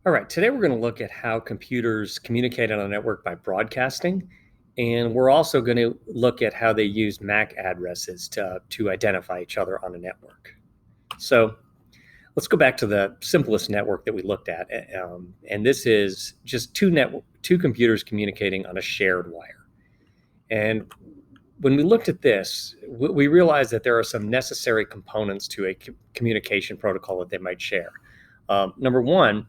All right, today we're going to look at how computers communicate on a network by broadcasting, and we're also going to look at how they use MAC addresses to identify each other on a network. So let's go back to the simplest network that we looked at, and this is just two computers communicating on a shared wire. And when we looked at this, we realized that there are some necessary components to a communication protocol that they might share. Number one,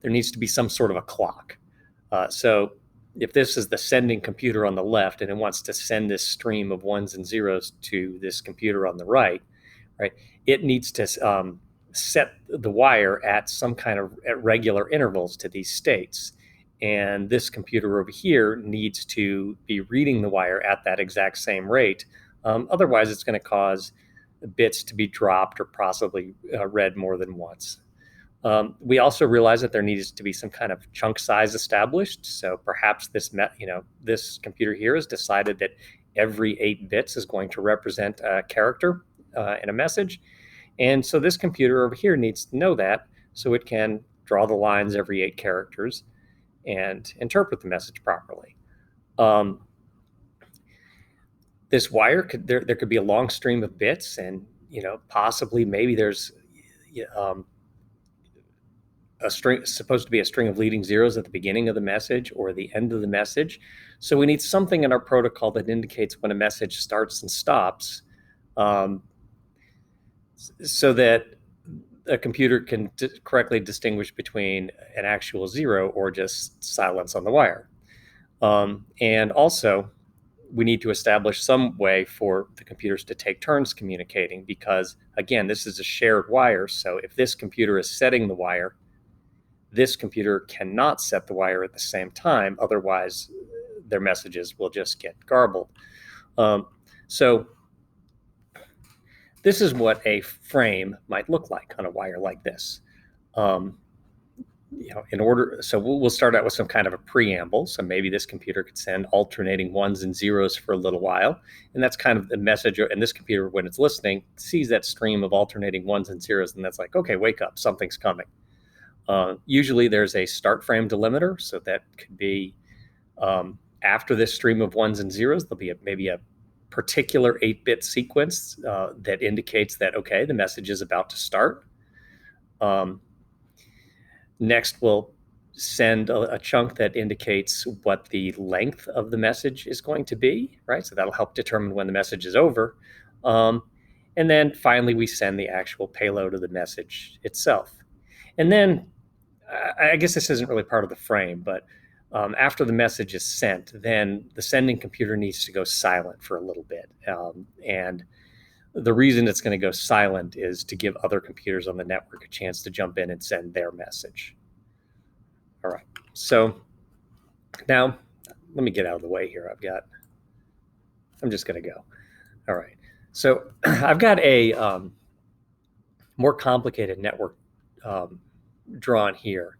there needs to be some sort of a clock. So if this is the sending computer on the left and it wants to send this stream of ones and zeros to this computer on the right, it needs to set the wire at some kind of at regular intervals to these states. And this computer over here needs to be reading the wire at that exact same rate. Otherwise, it's going to cause bits to be dropped or possibly read more than once. We also realized that there needs to be some kind of chunk size established. So perhaps this computer here has decided that every 8 bits is going to represent a character in a message. And so this computer over here needs to know that so it can draw the lines every 8 characters and interpret the message properly. This wire there could be a long stream of bits, and possibly maybe there's a string supposed to be a string of leading zeros at the beginning of the message or the end of the message. So we need something in our protocol that indicates when a message starts and stops, so that a computer can correctly distinguish between an actual zero or just silence on the wire. And also, we need to establish some way for the computers to take turns communicating, because, again, this is a shared wire. So if this computer is setting the wire, this computer cannot set the wire at the same time. Otherwise, their messages will just get garbled. So this is what a frame might look like on a wire like this. So we'll start out with some kind of a preamble. So maybe this computer could send alternating ones and zeros for a little while. And that's kind of the message. And this computer, when it's listening, sees that stream of alternating ones and zeros. And that's like, okay, wake up, something's coming. Usually there's a start frame delimiter. So that could be after this stream of ones and zeros, there'll be maybe a particular 8-bit sequence that indicates that, okay, the message is about to start. Next, we'll send a chunk that indicates what the length of the message is going to be, right? So that'll help determine when the message is over. And then finally, we send the actual payload of the message itself. And then, I guess this isn't really part of the frame, but after the message is sent, then the sending computer needs to go silent for a little bit. And the reason it's going to go silent is to give other computers on the network a chance to jump in and send their message. All right, so now let me get out of the way here. I'm just going to go. All right, so I've got a more complicated network drawn here.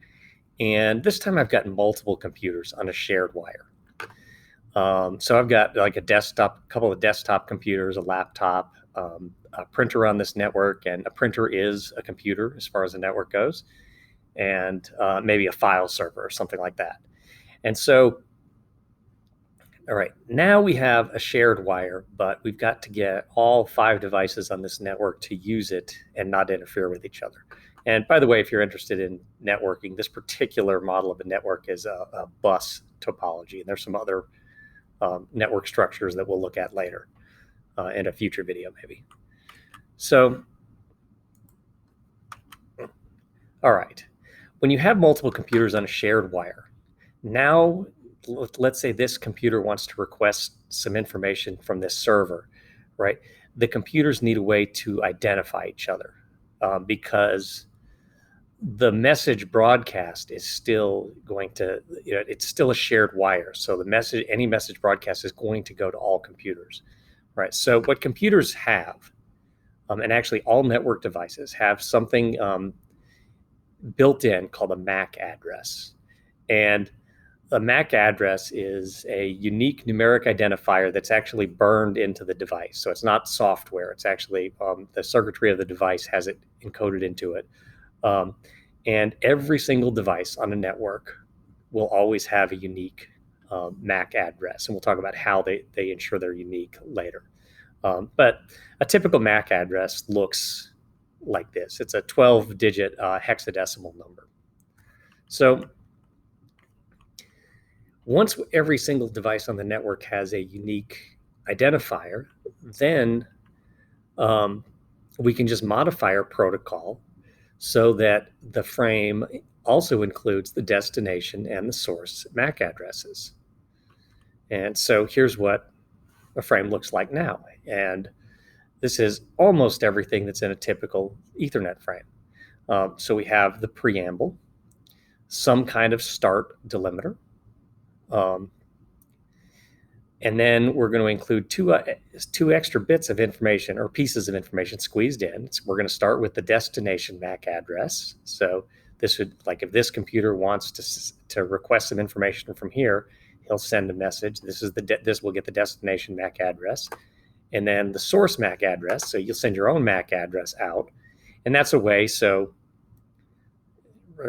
And this time I've got multiple computers on a shared wire. So I've got like a couple of desktop computers, a laptop, a printer on this network, and a printer is a computer as far as the network goes, and maybe a file server or something like that. And so, all right, now we have a shared wire, but we've got to get all 5 devices on this network to use it and not interfere with each other. And by the way, if you're interested in networking, this particular model of a network is a bus topology. And there's some other network structures that we'll look at later in a future video, maybe. So, all right. When you have multiple computers on a shared wire, now let's say this computer wants to request some information from this server, right? The computers need a way to identify each other because the message broadcast is still going to, it's still a shared wire. So any message broadcast is going to go to all computers, right? So what computers have, and actually all network devices have something built in called a MAC address. And a MAC address is a unique numeric identifier that's actually burned into the device. So it's not software. It's actually the circuitry of the device has it encoded into it. And every single device on a network will always have a unique MAC address. And we'll talk about how they ensure they're unique later. But a typical MAC address looks like this. It's a 12-digit hexadecimal number. So once every single device on the network has a unique identifier, then we can just modify our protocol so that the frame also includes the destination and the source MAC addresses. And so here's what a frame looks like now. And this is almost everything that's in a typical Ethernet frame. So we have the preamble, some kind of start delimiter, and then we're going to include two extra bits of information or pieces of information squeezed in. So we're going to start with the destination MAC address. So this would, like, if this computer wants to request some information from here, he'll send a message. This will get the destination MAC address, and then the source MAC address. So you'll send your own MAC address out, and that's a way so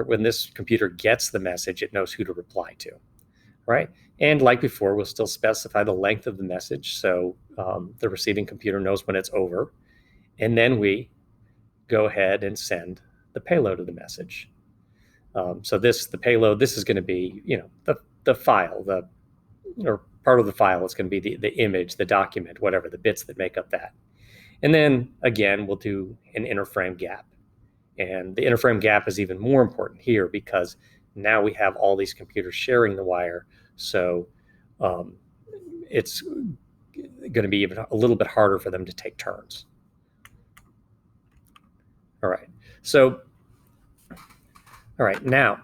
when this computer gets the message, it knows who to reply to, right? And like before, we'll still specify the length of the message, so the receiving computer knows when it's over, and then we go ahead and send the payload of the message. So the payload, this is going to be, the file, or part of the file is going to be the image, the document, whatever, the bits that make up that. And then again, we'll do an interframe gap. And the interframe gap is even more important here because now we have all these computers sharing the wire. So it's going to be even a little bit harder for them to take turns. All right. So, all right. Now,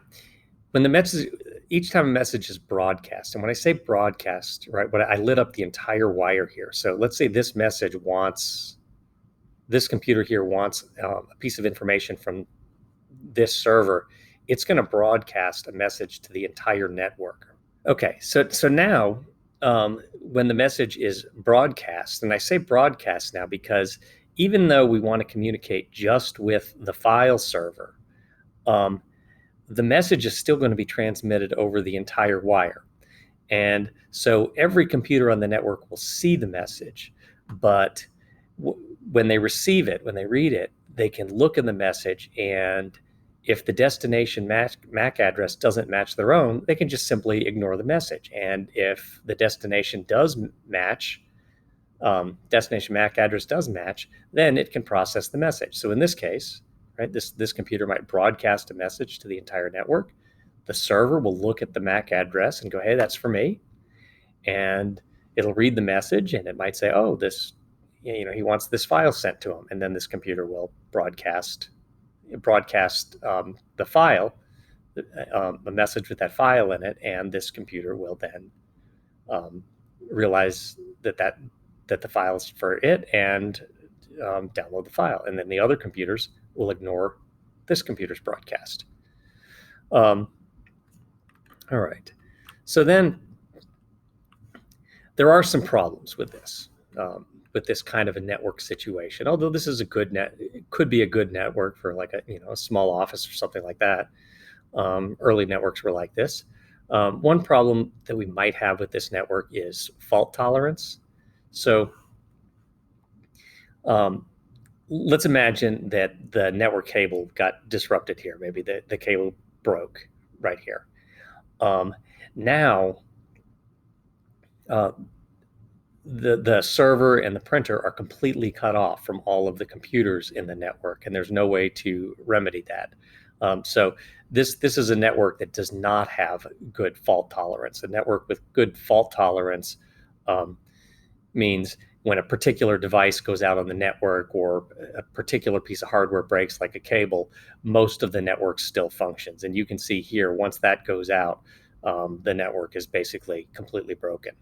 when the message, each time a message is broadcast, and when I say broadcast, right, I lit up the entire wire here. So let's say this computer here wants a piece of information from this server. It's going to broadcast a message to the entire network. Okay, so now when the message is broadcast, and I say broadcast now because even though we want to communicate just with the file server, the message is still going to be transmitted over the entire wire. And so every computer on the network will see the message, but when they receive it, when they read it, they can look in the message, and if the destination MAC address doesn't match their own, they can just simply ignore the message. And if the destination does match, destination MAC address does match, then it can process the message. So in this case, right, this computer might broadcast a message to the entire network. The server will look at the MAC address and go, hey, that's for me. And it'll read the message, and it might say, oh, he wants this file sent to him. And then this computer will broadcast the file, a message with that file in it, and this computer will then realize that the file is for it and download the file. And then the other computers will ignore this computer's broadcast. All right. So then there are some problems with this kind of a network situation. Although this is it could be a good network for like a small office or something like that. Early networks were like this. One problem that we might have with this network is fault tolerance. So let's imagine that the network cable got disrupted here. Maybe the cable broke right here. Now, the server and the printer are completely cut off from all of the computers in the network, and there's no way to remedy that. So this is a network that does not have good fault tolerance. A network with good fault tolerance means when a particular device goes out on the network or a particular piece of hardware breaks, like a cable, most of the network still functions. And you can see here, once that goes out, the network is basically completely broken.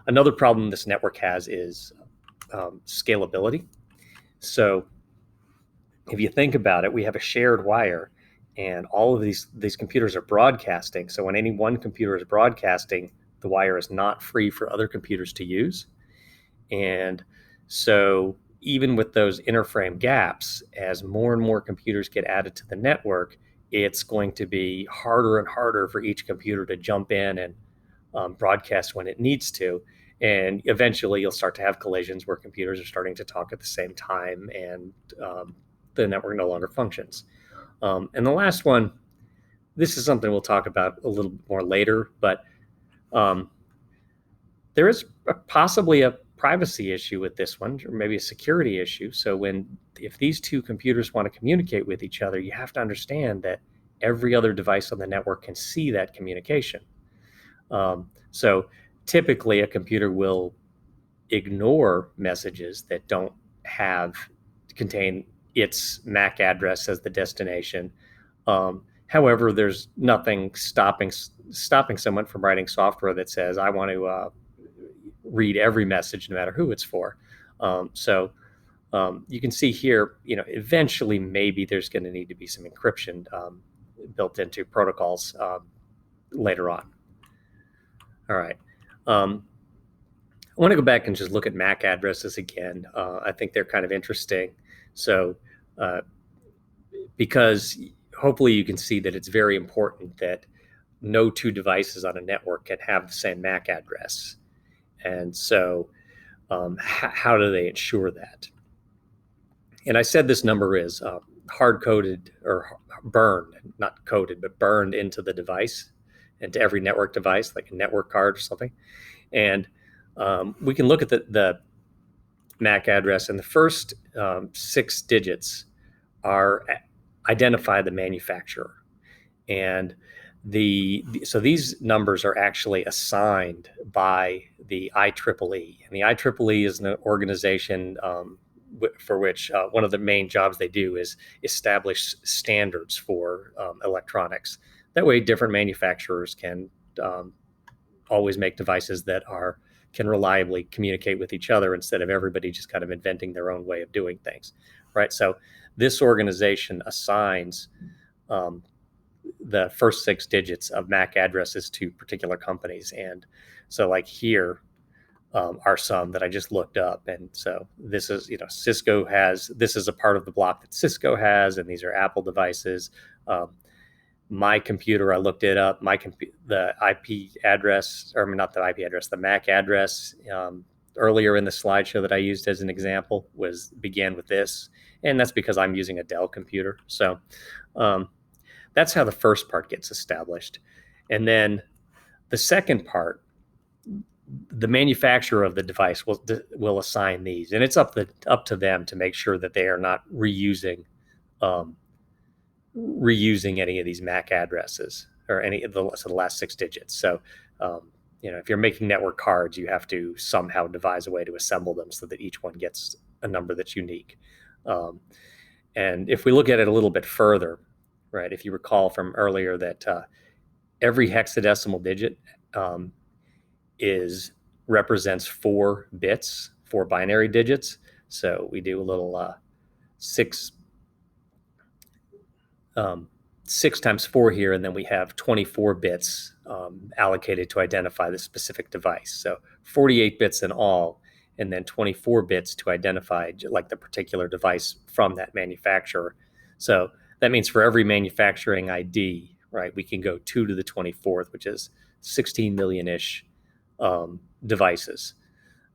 Another problem this network has is scalability. So if you think about it, we have a shared wire, and all of these computers are broadcasting. So when any one computer is broadcasting, the wire is not free for other computers to use. And so even with those interframe gaps, as more and more computers get added to the network, it's going to be harder and harder for each computer to jump in and broadcast when it needs to. And eventually you'll start to have collisions where computers are starting to talk at the same time, and the network no longer functions. And the last one, this is something we'll talk about a little more later, but there is possibly a privacy issue with this one, or maybe a security issue. So if these two computers want to communicate with each other, you have to understand that every other device on the network can see that communication. So typically a computer will ignore messages that don't contain its MAC address as the destination. However, there's nothing stopping someone from writing software that says, I want to read every message no matter who it's for. So you can see here, eventually maybe there's going to need to be some encryption built into protocols later on. All right. I want to go back and just look at MAC addresses again. I think they're kind of interesting. So because hopefully you can see that it's very important that no two devices on a network can have the same MAC address. And so how do they ensure that? And I said this number is hard-coded or burned, not coded, but burned into the device, into every network device, like a network card or something. And we can look at the MAC address, and the first 6 digits identify the manufacturer. And so these numbers are actually assigned by the IEEE. And the IEEE is an organization for which one of the main jobs they do is establish standards for electronics. That way, different manufacturers can always make devices that can reliably communicate with each other instead of everybody just kind of inventing their own way of doing things, right? So this organization assigns the first 6 digits of MAC addresses to particular companies. And so like here are some that I just looked up. And so this is, Cisco this is a part of the block that Cisco has, and these are Apple devices. My computer, I looked it up, the IP address, or not the IP address, the MAC address earlier in the slideshow that I used as an example began with this. And that's because I'm using a Dell computer. So that's how the first part gets established. And then the second part, the manufacturer of the device will assign these, and it's up to them to make sure that they are not reusing any of these MAC addresses or any of the last 6 digits. So, if you're making network cards, you have to somehow devise a way to assemble them so that each one gets a number that's unique. And if we look at it a little bit further, right, if you recall from earlier that every hexadecimal digit represents 4 bits, 4 binary digits. So we do a little 6 times 4 here, and then we have 24 bits allocated to identify the specific device. So 48 bits in all, and then 24 bits to identify like the particular device from that manufacturer. So that means for every manufacturing ID, right, we can go 2 to the 24th, which is 16 million-ish devices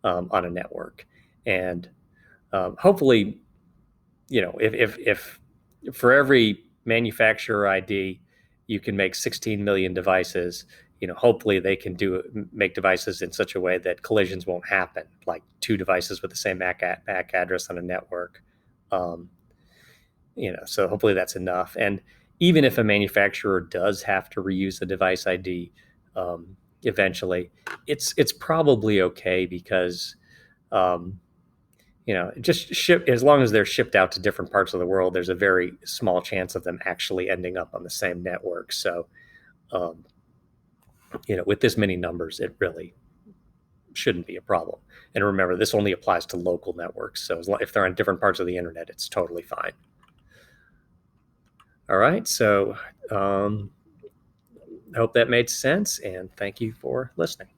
on a network. And hopefully, if for every manufacturer ID you can make 16 million devices, hopefully they can make devices in such a way that collisions won't happen, like 2 devices with the same MAC address on a network. So hopefully that's enough. And even if a manufacturer does have to reuse the device ID eventually, it's probably okay because just as long as they're shipped out to different parts of the world, there's a very small chance of them actually ending up on the same network. So with this many numbers, it really shouldn't be a problem. And remember, this only applies to local networks. So if they're on different parts of the internet, it's totally fine. All right, so I hope that made sense, and thank you for listening.